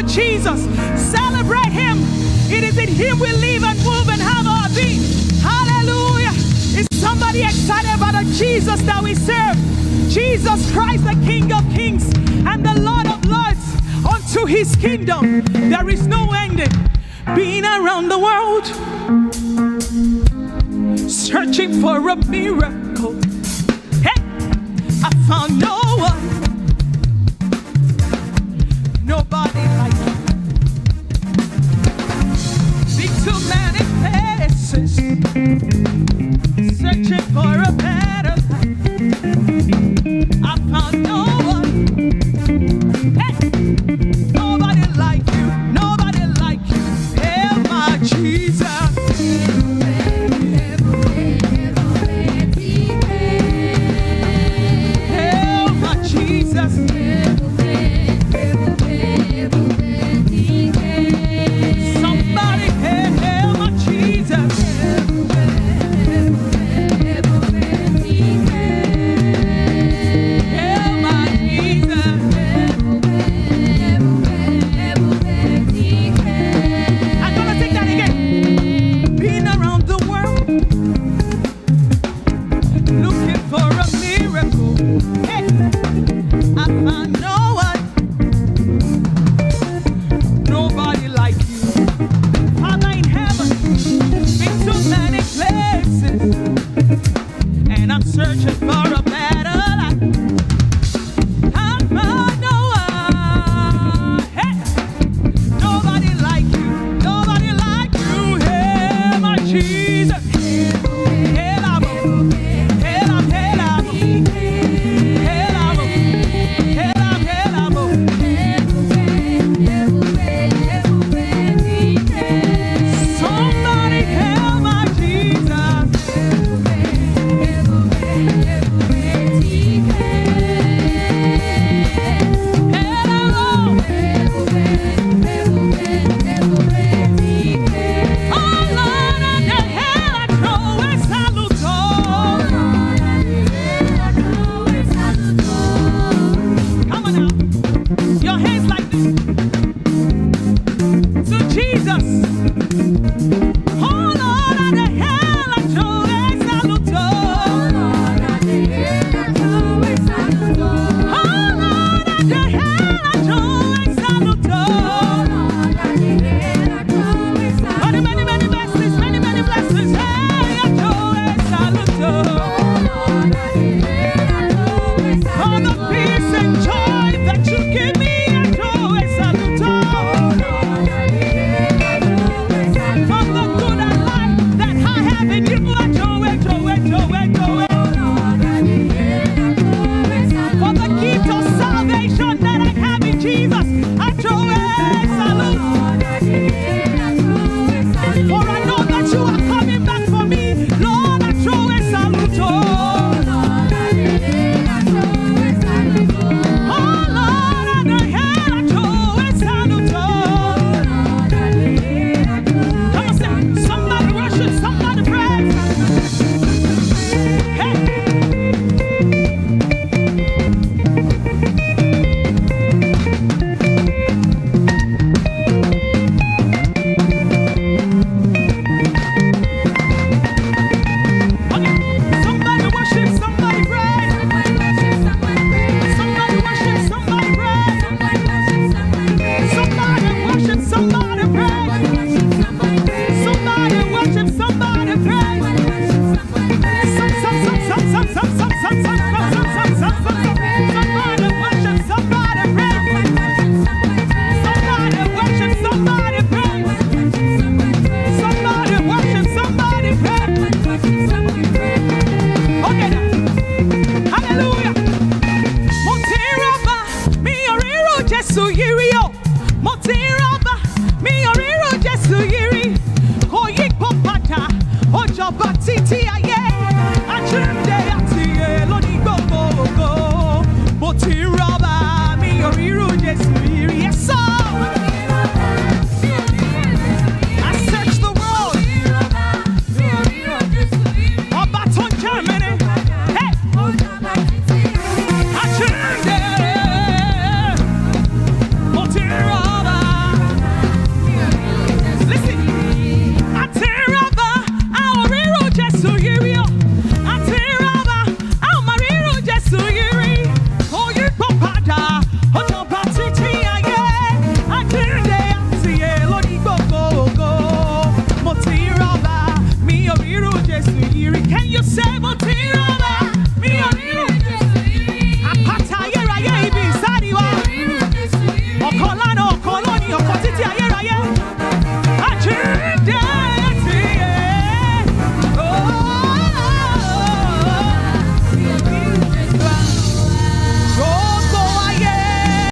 Lord Jesus. Celebrate him. It is in him we live and move and have our being. Hallelujah. Is somebody excited about the Jesus that we serve? Jesus Christ, the King of Kings and the Lord of Lords. Unto his kingdom there is no ending. Being around the world, searching for a miracle. Hey, I found no one, nobody like you. Been to many places, searching for a better life. I found no one. Hey, nobody like you, nobody like you. Hey, my Jesus. mountain